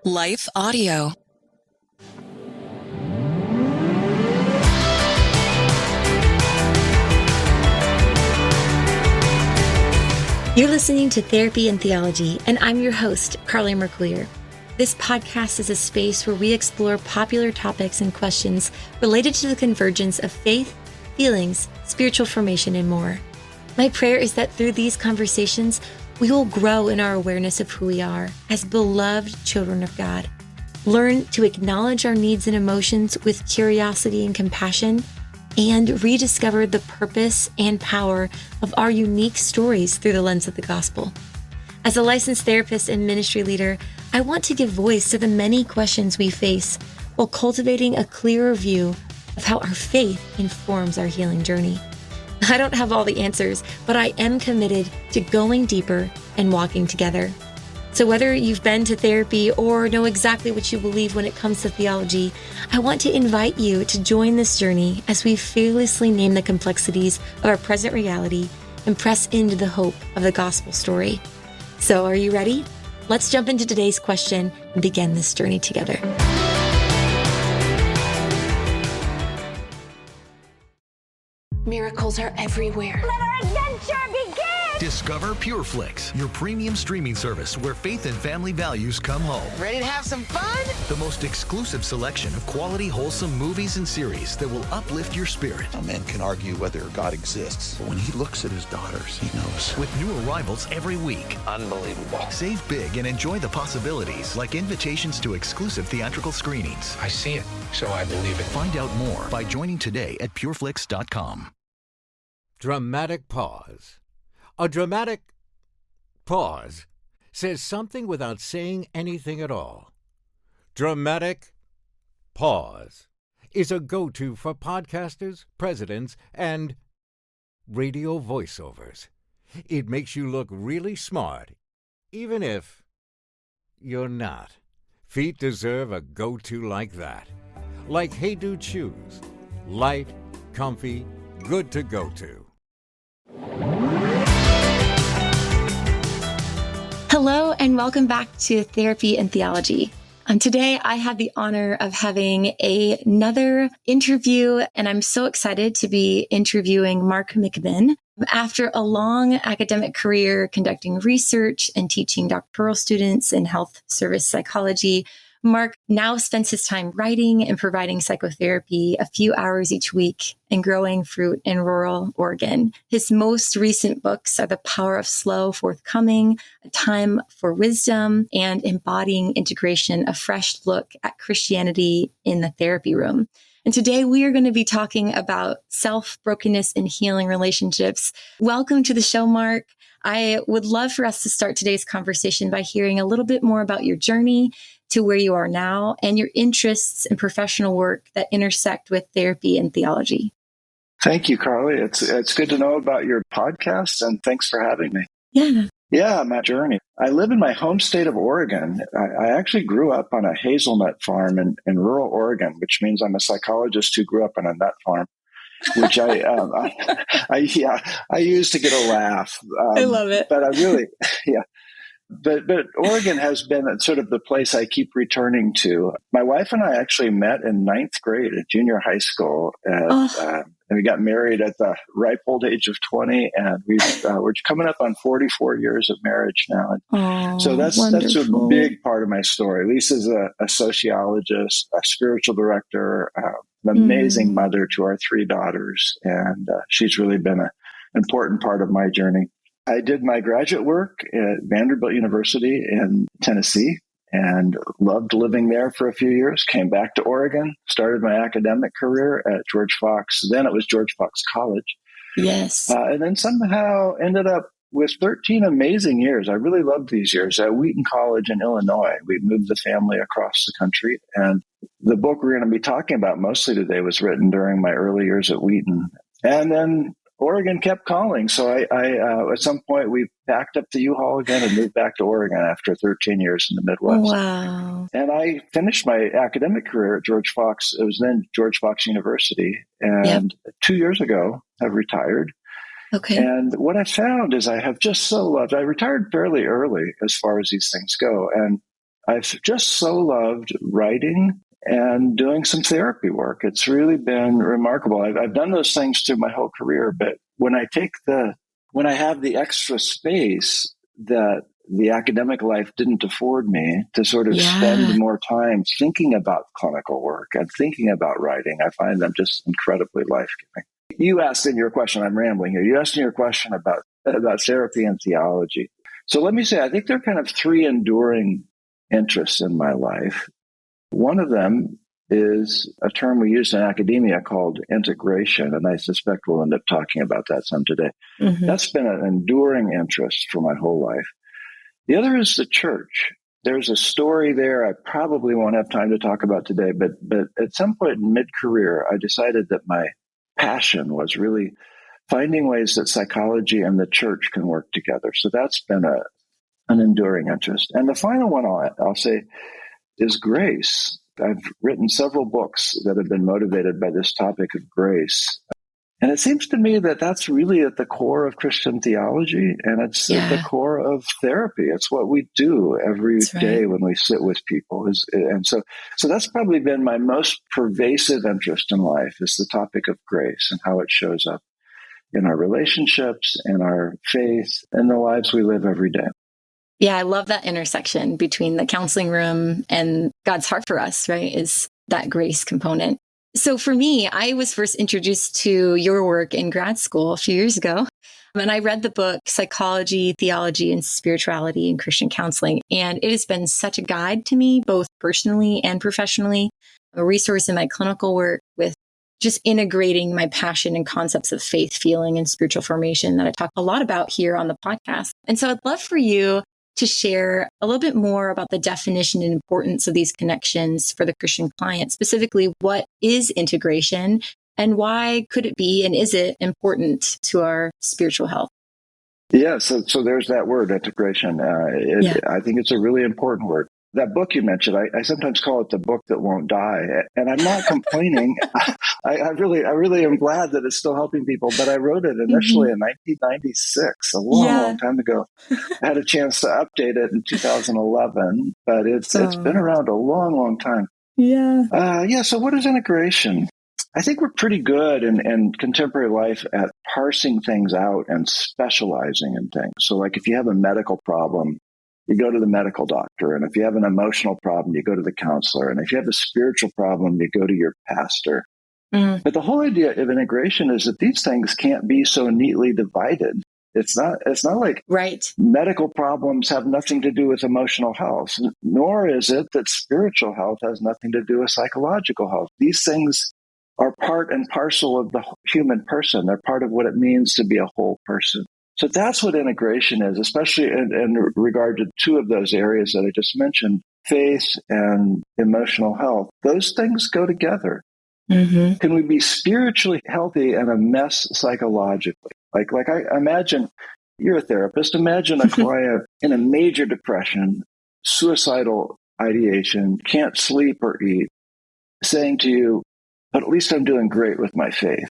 Life Audio. You're listening to Therapy and Theology, and I'm your host, Carly Mercoulier. This podcast is a space where we explore popular topics and questions related to the convergence of faith, feelings, spiritual formation, and more. My prayer is that through these conversations, we will grow in our awareness of who we are as beloved children of God, learn to acknowledge our needs and emotions with curiosity and compassion, and rediscover the purpose and power of our unique stories through the lens of the gospel. As a licensed therapist and ministry leader, I want to give voice to the many questions we face while cultivating a clearer view of how our faith informs our healing journey. I don't have all the answers, but I am committed to going deeper and walking together. So whether you've been to therapy or know exactly what you believe when it comes to theology, I want to invite you to join this journey as we fearlessly name the complexities of our present reality and press into the hope of the gospel story. So are you ready? Let's jump into today's question and begin this journey together. Miracles are everywhere. Let our adventure begin! Discover PureFlix, your premium streaming service where faith and family values come home. Ready to have some fun? The most exclusive selection of quality, wholesome movies and series that will uplift your spirit. A man can argue whether God exists, but when he looks at his daughters, he knows. With new arrivals every week. Unbelievable. Save big and enjoy the possibilities, like invitations to exclusive theatrical screenings. I see it, so I believe it. Find out more by joining today at pureflix.com. Dramatic pause. A dramatic pause says something without saying anything at all. Dramatic pause is a go-to for podcasters, presidents, and radio voiceovers. It makes you look really smart, even if you're not. Feet deserve a go-to like that. Like Hey Dude shoes. Light, comfy, good to go to. Hello, and welcome back to Therapy and Theology. Today, I have the honor of having another interview, and I'm so excited to be interviewing Mark McMinn. After a long academic career conducting research and teaching doctoral students in health service psychology, Mark now spends his time writing and providing psychotherapy a few hours each week and growing fruit in rural Oregon. His most recent books are The Power of Slow Forthcoming, A Time for Wisdom, and Embodying Integration, a fresh look at Christianity in the therapy room. And today we are going to be talking about self-brokenness and healing relationships. Welcome to the show, Mark. I would love for us to start today's conversation by hearing a little bit more about your journey to where you are now and your interests and professional work that intersect with therapy and theology. Thank you, Carly. It's good to know about your podcast, and thanks for having me. Yeah, my journey. I live in my home state of Oregon. I actually grew up on a hazelnut farm in rural Oregon, which means I'm a psychologist who grew up on a nut farm, which I use to get a laugh. I love it. But I really, yeah. But Oregon has been sort of the place I keep returning to. My wife and I actually met in ninth grade at junior high school, and we got married at the ripe old age of 20, and we're coming up on 44 years of marriage now. So that's a big part of my story. Lisa's a sociologist, a spiritual director, an amazing mother to our three daughters, and she's really been an important part of my journey. I did my graduate work at Vanderbilt University in Tennessee and loved living there for a few years, came back to Oregon, started my academic career at George Fox. Then it was George Fox College. Yes. And then somehow ended up with 13 amazing years. I really loved these years at Wheaton College in Illinois. We moved the family across the country. And the book we're going to be talking about mostly today was written during my early years at Wheaton. And then Oregon kept calling. So I at some point, we packed up the U-Haul again and moved back to Oregon after 13 years in the Midwest. Wow. And I finished my academic career at George Fox. It was then George Fox University. And 2 years ago, I've retired. Okay. And what I found is I have just so loved, I retired fairly early as far as these things go. And I've just so loved writing and doing some therapy work. It's really been remarkable. I've done those things through my whole career, but when I have the extra space that the academic life didn't afford me to sort of spend more time thinking about clinical work and thinking about writing, I find them just incredibly life-giving. You asked in your question, I'm rambling here, you asked in your question about therapy and theology. So let me say, I think there are kind of three enduring interests in my life. One of them is a term we use in academia called integration, and I suspect we'll end up talking about that some today. Mm-hmm. That's been an enduring interest for my whole life. The other is the church. There's a story there I probably won't have time to talk about today, but at some point in mid-career, I decided that my passion was really finding ways that psychology and the church can work together. So that's been an enduring interest. And the final one I'll say is grace. I've written several books that have been motivated by this topic of grace. And it seems to me that that's really at the core of Christian theology, and it's at the core of therapy. It's what we do every day when we sit with people. So that's probably been my most pervasive interest in life, is the topic of grace and how it shows up in our relationships, in our faith, and the lives we live every day. Yeah, I love that intersection between the counseling room and God's heart for us, right? Is that grace component. So for me, I was first introduced to your work in grad school a few years ago. And I read the book, Psychology, Theology, and Spirituality in Christian Counseling. And it has been such a guide to me, both personally and professionally, a resource in my clinical work with just integrating my passion and concepts of faith, feeling, and spiritual formation that I talk a lot about here on the podcast. And so I'd love for you to share a little bit more about the definition and importance of these connections for the Christian client. Specifically, what is integration and why could it be and is it important to our spiritual health? Yeah, so there's that word, integration. I think it's a really important word. That book you mentioned, I sometimes call it the book that won't die. And I'm not complaining. I really am glad that it's still helping people. But I wrote it initially in 1996, a long time ago. I had a chance to update it in 2011, but it's been around a long time. Yeah. So what is integration? I think we're pretty good in contemporary life at parsing things out and specializing in things. So like if you have a medical problem, you go to the medical doctor. And if you have an emotional problem, you go to the counselor. And if you have a spiritual problem, you go to your pastor. Mm. But the whole idea of integration is that these things can't be so neatly divided. It's not like medical problems have nothing to do with emotional health, nor is it that spiritual health has nothing to do with psychological health. These things are part and parcel of the human person. They're part of what it means to be a whole person. So that's what integration is, especially in regard to two of those areas that I just mentioned, faith and emotional health. Those things go together. Mm-hmm. Can we be spiritually healthy and a mess psychologically? Like I imagine, you're a therapist, imagine a client in a major depression, suicidal ideation, can't sleep or eat, saying to you, but at least I'm doing great with my faith.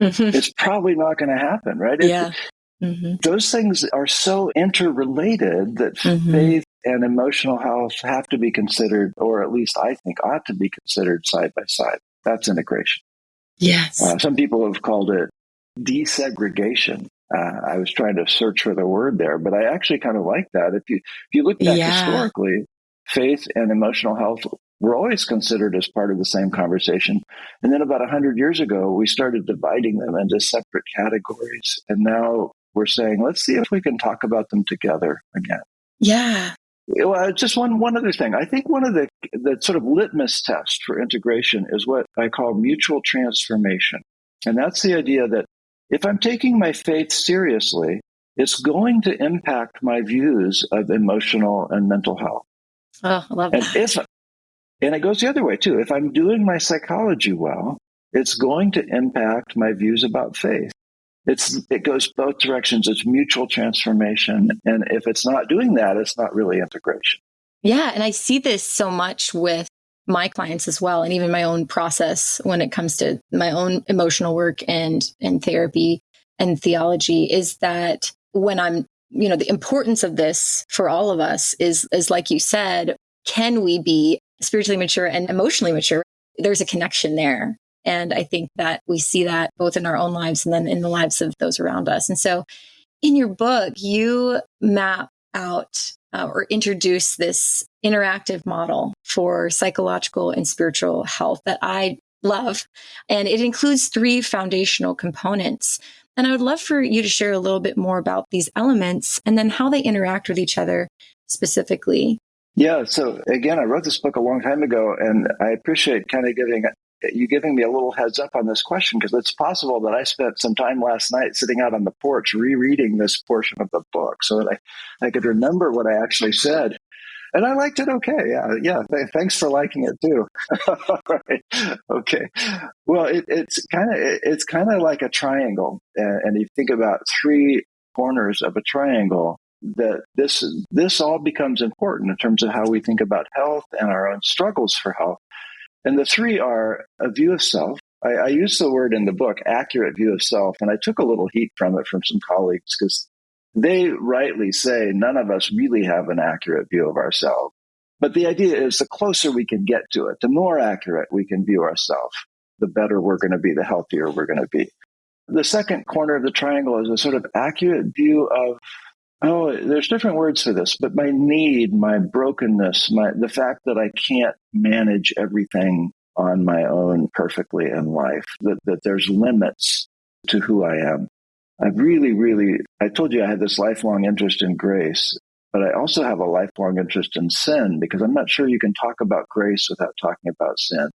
Mm-hmm. It's probably not going to happen, right? Mm-hmm. Those things are so interrelated that faith and emotional health have to be considered, or at least I think ought to be considered side by side. That's integration. Yes. Some people have called it desegregation. I was trying to search for the word there, but I actually kind of like that. If you look back historically, faith and emotional health were always considered as part of the same conversation. And then about 100 years ago, we started dividing them into separate categories. And now we're saying, let's see if we can talk about them together again. Yeah. Well, just one other thing. I think one of the sort of litmus tests for integration is what I call mutual transformation. And that's the idea that if I'm taking my faith seriously, it's going to impact my views of emotional and mental health. Oh, I love that. And it goes the other way, too. If I'm doing my psychology well, it's going to impact my views about faith. It goes both directions. It's mutual transformation. And if it's not doing that, it's not really integration. Yeah. And I see this so much with my clients as well. And even my own process when it comes to my own emotional work and therapy and theology is that when I'm, the importance of this for all of us is like you said, can we be spiritually mature and emotionally mature? There's a connection there. And I think that we see that both in our own lives and then in the lives of those around us. And so in your book, you map out or introduce this interactive model for psychological and spiritual health that I love. And it includes 3 foundational components. And I would love for you to share a little bit more about these elements and then how they interact with each other specifically. Yeah. So again, I wrote this book a long time ago, and I appreciate kind of giving me a little heads up on this question, because it's possible that I spent some time last night sitting out on the porch rereading this portion of the book so that I could remember what I actually said. And I liked it okay. Yeah. Thanks for liking it too. Right. Okay. Well, it's kind of like a triangle, and you think about 3 corners of a triangle. That this all becomes important in terms of how we think about health and our own struggles for health. And the 3 are a view of self. I use the word in the book, accurate view of self, and I took a little heat from it from some colleagues because they rightly say none of us really have an accurate view of ourselves. But the idea is the closer we can get to it, the more accurate we can view ourselves, the better we're going to be, the healthier we're going to be. The second corner of the triangle is a sort of accurate view of, there's different words for this, but my need, my brokenness, the fact that I can't manage everything on my own perfectly in life, that there's limits to who I am. I told you I had this lifelong interest in grace, but I also have a lifelong interest in sin, because I'm not sure you can talk about grace without talking about sin.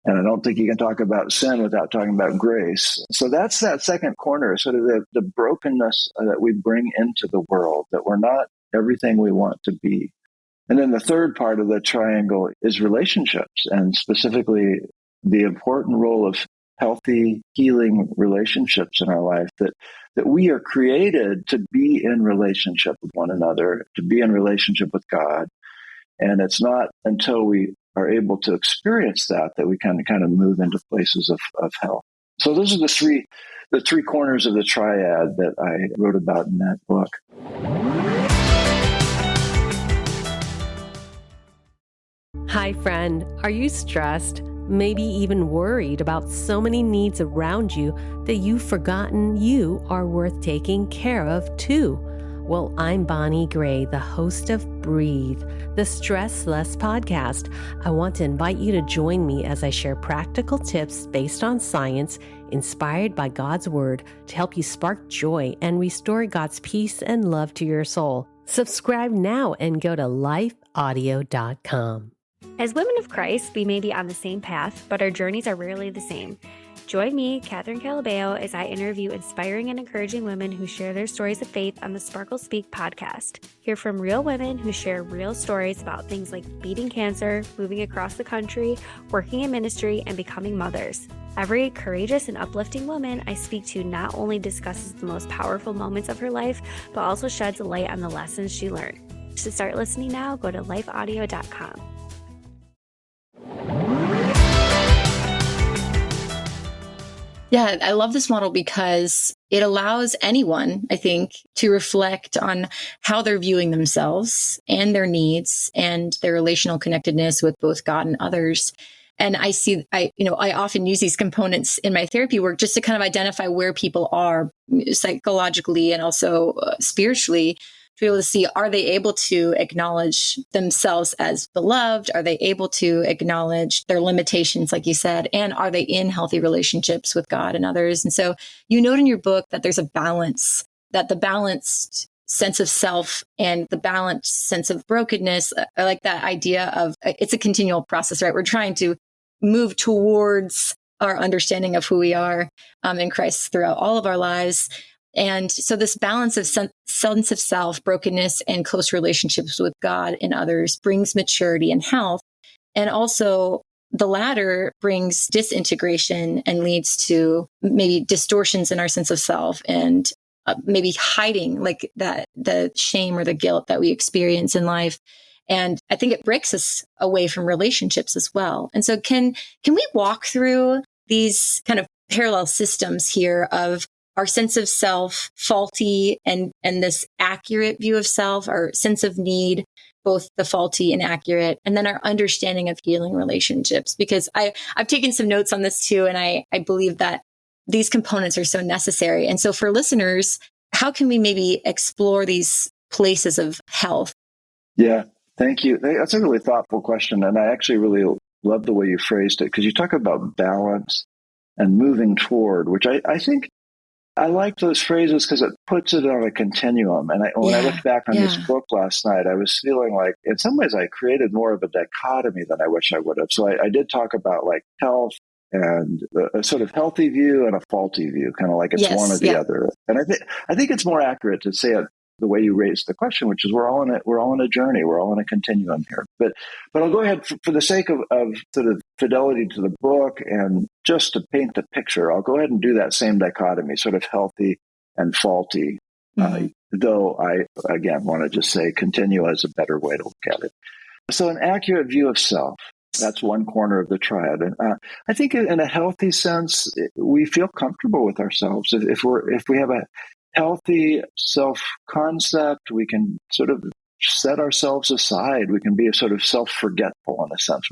And I don't think you can talk about sin without talking about grace. So that's that second corner, sort of the brokenness that we bring into the world, that we're not everything we want to be. And then the third part of the triangle is relationships, and specifically the important role of healthy, healing relationships in our life, that we are created to be in relationship with one another, to be in relationship with God. And it's not until we are able to experience that we kind of move into places of health. So those are the three corners of the triad that I wrote about in that book. Hi, friend. Are you stressed? Maybe even worried about so many needs around you that you've forgotten you are worth taking care of too? Well, I'm Bonnie Gray, the host of Breathe, the Stress Less podcast. I want to invite you to join me as I share practical tips based on science, inspired by God's Word, to help you spark joy and restore God's peace and love to your soul. Subscribe now and go to lifeaudio.com. As women of Christ, we may be on the same path, but our journeys are rarely the same. Join me, Catherine Calabeo, as I interview inspiring and encouraging women who share their stories of faith on the Sparkle Speak podcast. Hear from real women who share real stories about things like beating cancer, moving across the country, working in ministry, and becoming mothers. Every courageous and uplifting woman I speak to not only discusses the most powerful moments of her life, but also sheds a light on the lessons she learned. To start listening now, go to lifeaudio.com. Yeah, I love this model because it allows anyone, I think, to reflect on how they're viewing themselves and their needs and their relational connectedness with both God and others. And I often use these components in my therapy work just to kind of identify where people are psychologically and also spiritually, to be able to see, are they able to acknowledge themselves as beloved? Are they able to acknowledge their limitations, like you said? And are they in healthy relationships with God and others? And so you note in your book that there's a balance, that the balanced sense of self and the balanced sense of brokenness, I like that idea of it's a continual process, right? We're trying to move towards our understanding of who we are in Christ throughout all of our lives. And so this balance of sense of self, brokenness, and close relationships with God and others brings maturity and health. And also the latter brings disintegration and leads to maybe distortions in our sense of self and maybe hiding like that, the shame or the guilt that we experience in life. And I think it breaks us away from relationships as well. And so can we walk through these kind of parallel systems here of our sense of self faulty and this accurate view of self, our sense of need, both the faulty and accurate, and then our understanding of healing relationships. Because I've taken some notes on this too, and I believe that these components are so necessary. And so for listeners, how can we maybe explore these places of health? Yeah, thank you. That's a really thoughtful question. And I actually really love the way you phrased it, because you talk about balance and moving toward, which I think I like those phrases because it puts it on a continuum. And when I looked back on this book last night, I was feeling like in some ways I created more of a dichotomy than I wish I would have. So I did talk about like health and a sort of healthy view and a faulty view, kind of like it's one or the other. And I think it's more accurate to say it the way you raised the question, which is we're all in a journey, we're all in a continuum here. But I'll go ahead for the sake of sort of fidelity to the book and just to paint the picture, I'll go ahead and do that same dichotomy, sort of healthy and faulty. Though I again want to just say continue as a better way to look at it. So an accurate view of self. That's one corner of the triad. And I think in a healthy sense, we feel comfortable with ourselves. If we have a healthy self-concept, we can sort of set ourselves aside. We can be a sort of self-forgetful in a sense.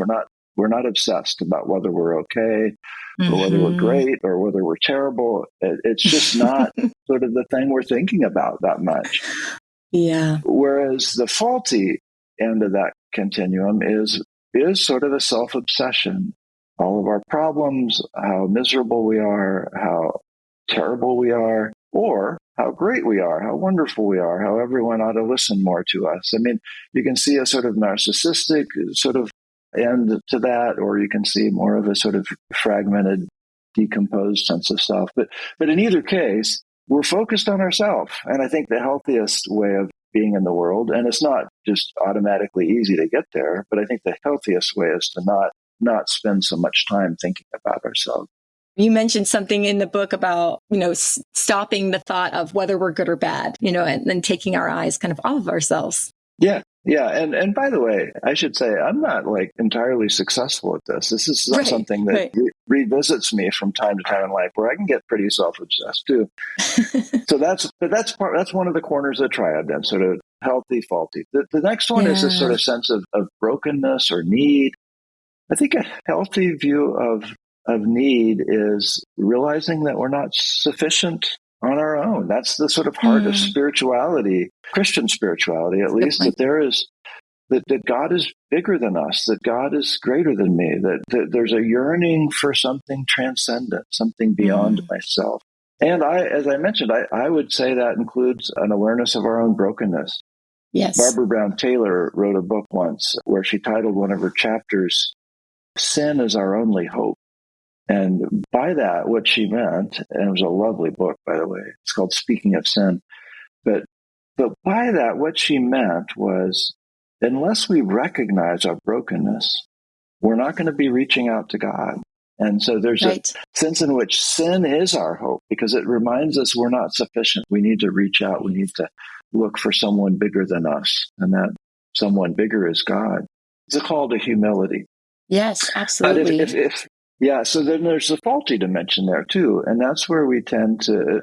We're not obsessed about whether we're okay or whether we're great or whether we're terrible. It's just not sort of the thing we're thinking about that much. Yeah. Whereas the faulty end of that continuum is sort of a self-obsession. All of our problems, how miserable we are, how terrible we are, or how great we are, how wonderful we are, how everyone ought to listen more to us. I mean, you can see a sort of narcissistic sort of end to that, or you can see more of a sort of fragmented, decomposed sense of self. But in either case, we're focused on ourselves. And I think the healthiest way of being in the world, and it's not just automatically easy to get there, but I think the healthiest way is to not spend so much time thinking about ourselves. You mentioned something in the book about, stopping the thought of whether we're good or bad, and then taking our eyes kind of off of ourselves. Yeah. Yeah. And by the way, I should say, I'm not like entirely successful at this. This is something that revisits me from time to time in life where I can get pretty self-obsessed too. So that's one of the corners of the triad then, sort of healthy, faulty. The next one is this sort of sense of brokenness or need. I think a healthy view of need is realizing that we're not sufficient on our own. That's the sort of heart of spirituality, Christian spirituality, at least, that there is, that God is bigger than us, that God is greater than me, that there's a yearning for something transcendent, something beyond myself. And as I mentioned, I would say that includes an awareness of our own brokenness. Yes. Barbara Brown Taylor wrote a book once where she titled one of her chapters, "Sin is Our Only Hope." And by that, what she meant, and it was a lovely book, by the way, it's called Speaking of Sin. But by that, what she meant was, unless we recognize our brokenness, we're not going to be reaching out to God. And so there's a sense in which sin is our hope, because it reminds us we're not sufficient. We need to reach out. We need to look for someone bigger than us. And that someone bigger is God. It's a call to humility. Yes, absolutely. So then there's the faulty dimension there too. And that's where we tend to,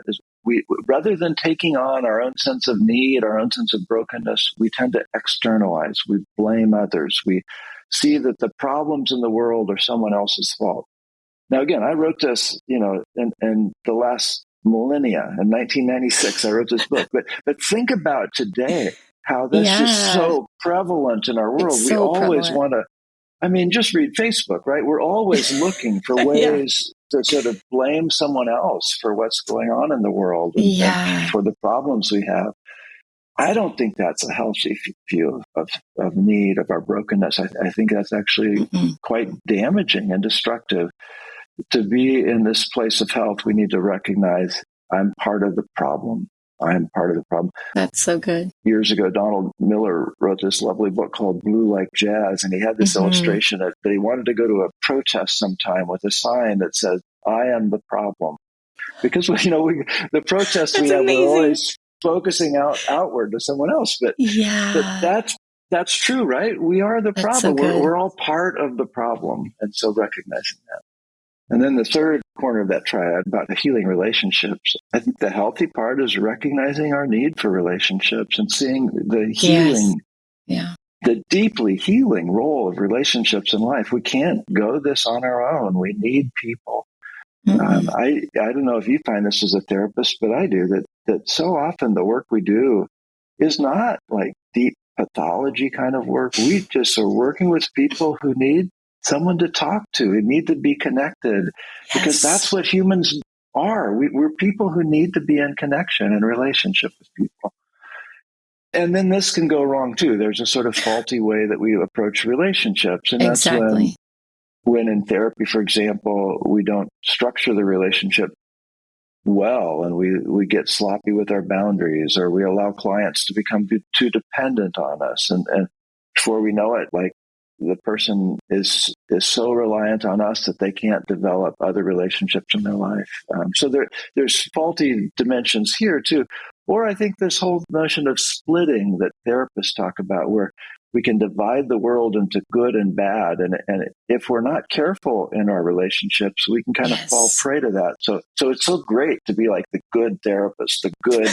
rather than taking on our own sense of need, our own sense of brokenness, we tend to externalize. We blame others. We see that the problems in the world are someone else's fault. Now, again, I wrote this, in the last millennia. In 1996, I wrote this book. But think about today, how that's just so prevalent in our world. We always want to, just read Facebook, right? We're always looking for ways to sort of blame someone else for what's going on in the world and for the problems we have. I don't think that's a healthy view of need, of our brokenness. I think that's actually quite damaging and destructive. To be in this place of health, we need to recognize I'm part of the problem. I'm part of the problem. That's so good. Years ago, Donald Miller wrote this lovely book called Blue Like Jazz, and he had this illustration that he wanted to go to a protest sometime with a sign that says, "I am the problem." Because, the protests we have, we're always focusing outward to someone else. But that's true, right? We are the problem. We're all part of the problem. And so recognizing that. And then the third corner of that triad about the healing relationships, I think the healthy part is recognizing our need for relationships and seeing the healing, the deeply healing role of relationships in life. We can't go this on our own. We need people. I don't know if you find this as a therapist, but I do, that so often the work we do is not like deep pathology kind of work. We just are working with people who need someone to talk to, who need to be connected, because that's what humans are. We're people who need to be in connection and relationship with people. And then this can go wrong too. There's a sort of faulty way that we approach relationships. And that's when in therapy, for example, we don't structure the relationship well, and we get sloppy with our boundaries, or we allow clients to become too dependent on us. And before we know it, like the person is so reliant on us that they can't develop other relationships in their life. So there's faulty dimensions here too. Or I think this whole notion of splitting that therapists talk about, where we can divide the world into good and bad. And if we're not careful in our relationships, we can kind of fall prey to that. So it's so great to be like the good therapist, the good,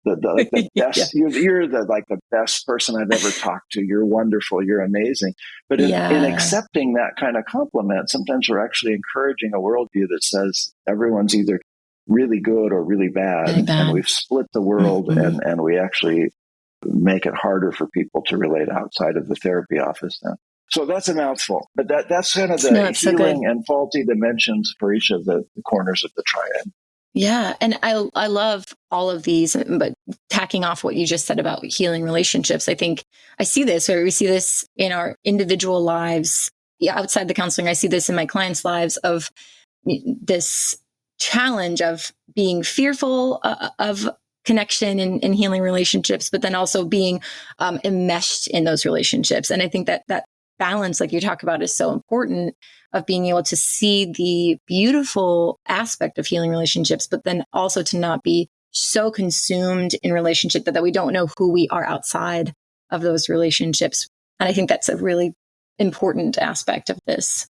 the best. You're the best person I've ever talked to. You're wonderful. You're amazing. But in accepting that kind of compliment, sometimes we're actually encouraging a worldview that says everyone's either really good or really bad. And we've split the world, and we actually make it harder for people to relate outside of the therapy office then. So that's a mouthful, but that's kind of the healing and faulty dimensions for each of the corners of the triad. Yeah. And I love all of these, but tacking off what you just said about healing relationships, I think I see this, or we see this in our individual lives. Outside the counseling, I see this in my clients' lives, of this challenge of being fearful of connection and healing relationships, but then also being enmeshed in those relationships. And I think that balance, like you talk about, is so important, of being able to see the beautiful aspect of healing relationships, but then also to not be so consumed in relationship that we don't know who we are outside of those relationships. And I think that's a really important aspect of this.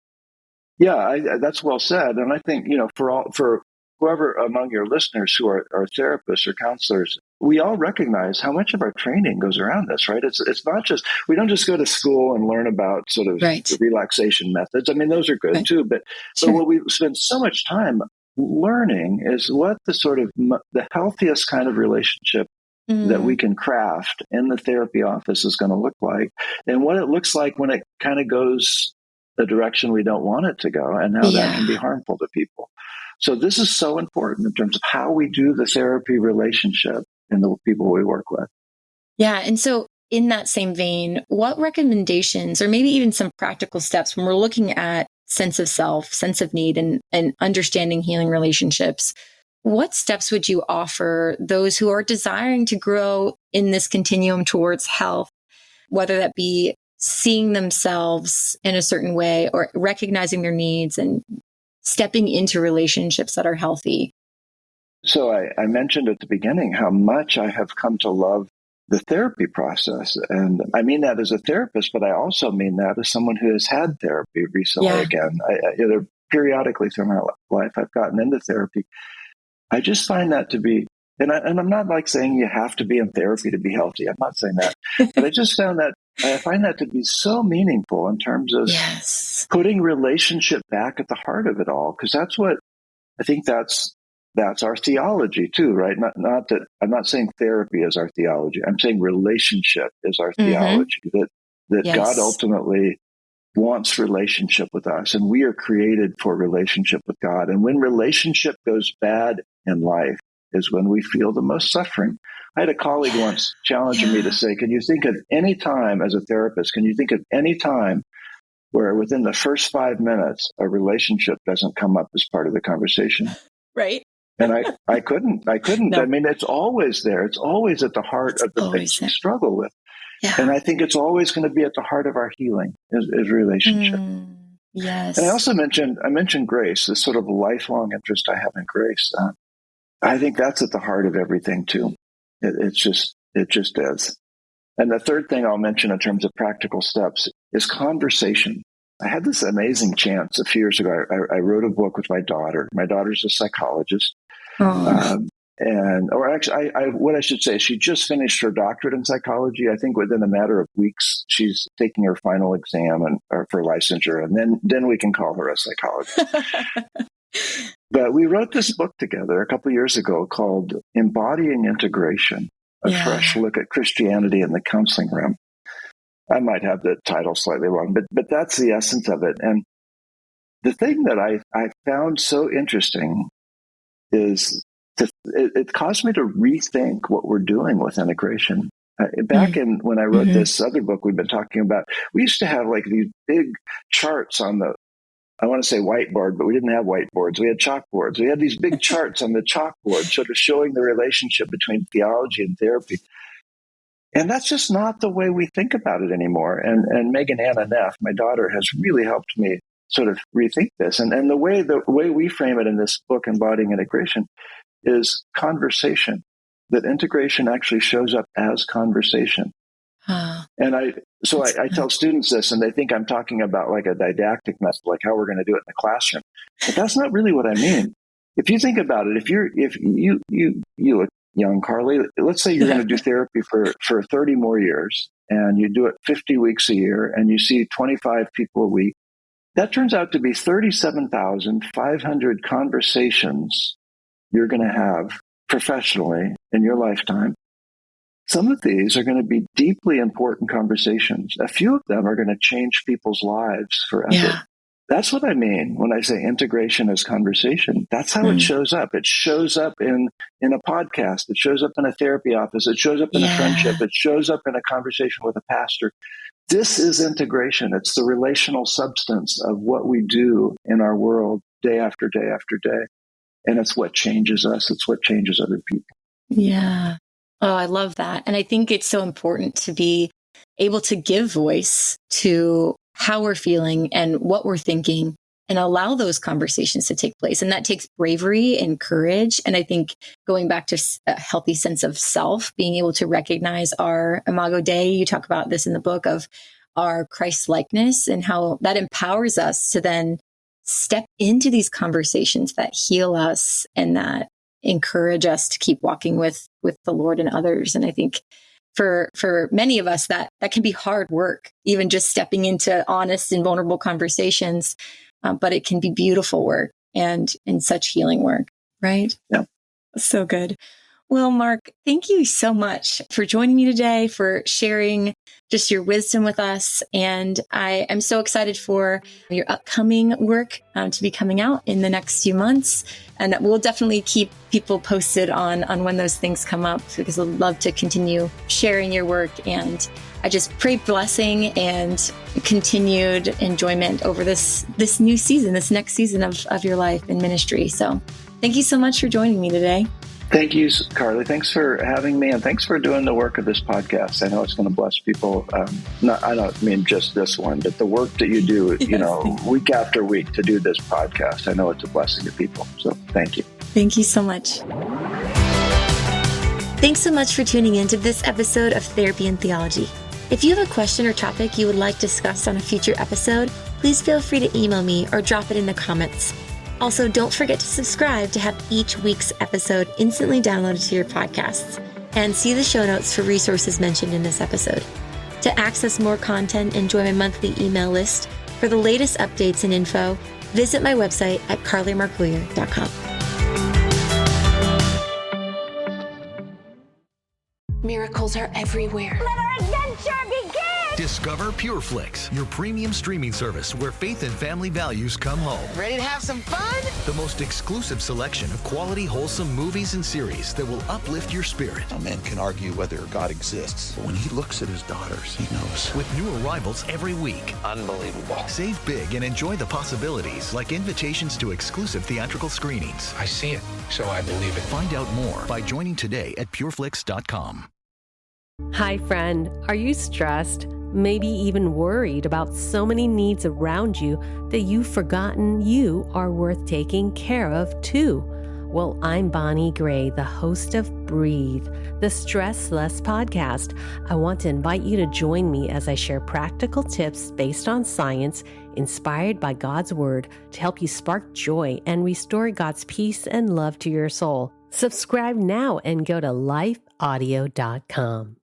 Yeah, that's well said. And I think, for whoever among your listeners who are therapists or counselors, we all recognize how much of our training goes around this, right? It's not just, we don't just go to school and learn about sort of the relaxation methods. I mean, those are good too, but what we spend so much time learning is what the sort of the healthiest kind of relationship that we can craft in the therapy office is going to look like, and what it looks like when it kind of goes the direction we don't want it to go, and how that can be harmful to people. So this is so important in terms of how we do the therapy relationship and the people we work with. Yeah. And so in that same vein, what recommendations, or maybe even some practical steps when we're looking at sense of self, sense of need, and understanding healing relationships, what steps would you offer those who are desiring to grow in this continuum towards health, whether that be seeing themselves in a certain way or recognizing their needs and stepping into relationships that are healthy? So I mentioned at the beginning how much I have come to love the therapy process. And I mean that as a therapist, but I also mean that as someone who has had therapy recently again. Periodically through my life, I've gotten into therapy. I just find that to be, and I'm not like saying you have to be in therapy to be healthy. I'm not saying that. But I just found that I find that to be so meaningful in terms of putting relationship back at the heart of it all. Because that's what I think that's our theology too, right? Not that I'm not saying therapy is our theology. I'm saying relationship is our theology, that God ultimately wants relationship with us, and we are created for relationship with God. And when relationship goes bad in life is when we feel the most suffering. I had a colleague once challenging me to say, can you think of any time as a therapist, can you think of any time where within the first 5 minutes, a relationship doesn't come up as part of the conversation? Right. And I couldn't. No. I mean, it's always there. It's always at the heart of the things we struggle with. Yeah. And I think it's always going to be at the heart of our healing is relationship. Yes. And I mentioned grace, this sort of lifelong interest I have in grace. I think that's at the heart of everything too. It just is. And the third thing I'll mention in terms of practical steps is conversation. I had this amazing chance a few years ago. I wrote a book with my daughter. My daughter's a psychologist. What I should say, she just finished her doctorate in psychology. I think within a matter of weeks, she's taking her final exam for licensure, and then we can call her a psychologist. But we wrote this book together a couple of years ago called Embodying Integration, a fresh look at Christianity in the counseling realm. I might have the title slightly wrong, but that's the essence of it. And the thing that I found so interesting is it caused me to rethink what we're doing with integration. When I wrote this other book we've been talking about, we used to have like these big charts on the, I want to say whiteboard, but we didn't have whiteboards. We had chalkboards. We had these big charts on the chalkboard sort of showing the relationship between theology and therapy. And that's just not the way we think about it anymore. And Megan Anna Neff, my daughter, has really helped me sort of rethink this. And the way we frame it in this book, Embodying Integration, is conversation. That integration actually shows up as conversation. And I tell students this, and they think I'm talking about like a didactic method, like how we're going to do it in the classroom. But that's not really what I mean. If you think about it, if you look young, Carly, let's say you're going to do therapy for 30 more years, and you do it 50 weeks a year, and you see 25 people a week. That turns out to be 37,500 conversations you're going to have professionally in your lifetime. Some of these are going to be deeply important conversations. A few of them are going to change people's lives forever. Yeah. That's what I mean when I say integration as conversation. That's how it shows up. It shows up in a podcast. It shows up in a therapy office. It shows up in a friendship. It shows up in a conversation with a pastor. This is integration. It's the relational substance of what we do in our world day after day after day. And it's what changes us. It's what changes other people. Yeah. Oh, I love that. And I think it's so important to be able to give voice to how we're feeling and what we're thinking and allow those conversations to take place. And that takes bravery and courage. And I think going back to a healthy sense of self, being able to recognize our imago Dei, you talk about this in the book, of our Christ-likeness and how that empowers us to then step into these conversations that heal us and that encourage us to keep walking with the Lord and others. And I think for many of us, that can be hard work, even just stepping into honest and vulnerable conversations. But it can be beautiful work and such healing work, right? Yeah. So good. Well, Mark, thank you so much for joining me today, for sharing just your wisdom with us. And I am so excited for your upcoming work to be coming out in the next few months. And we'll definitely keep people posted on when those things come up, because I'd love to continue sharing your work. And I just pray blessing and continued enjoyment over this new season, this next season of your life in ministry. So thank you so much for joining me today. Thank you, Carly. Thanks for having me, and thanks for doing the work of this podcast. I know it's going to bless people. I don't mean just this one, but the work that you do, week after week to do this podcast. I know it's a blessing to people. So thank you. Thank you so much. Thanks so much for tuning in to this episode of Therapy and Theology. If you have a question or topic you would like discussed on a future episode, please feel free to email me or drop it in the comments. Also, don't forget to subscribe to have each week's episode instantly downloaded to your podcasts, and see the show notes for resources mentioned in this episode. To access more content and join my monthly email list for the latest updates and info, visit my website at carlymarklear.com. Miracles are everywhere. Let our adventure begin! Discover PureFlix, your premium streaming service where faith and family values come home. Ready to have some fun? The most exclusive selection of quality, wholesome movies and series that will uplift your spirit. A man can argue whether God exists, but when he looks at his daughters, he knows. With new arrivals every week. Unbelievable. Save big and enjoy the possibilities, like invitations to exclusive theatrical screenings. I see it, so I believe it. Find out more by joining today at pureflix.com. Hi, friend. Are you stressed? Maybe even worried about so many needs around you that you've forgotten you are worth taking care of too? Well, I'm Bonnie Gray, the host of Breathe, the Stress Less podcast. I want to invite you to join me as I share practical tips based on science, inspired by God's Word, to help you spark joy and restore God's peace and love to your soul. Subscribe now and go to lifeaudio.com.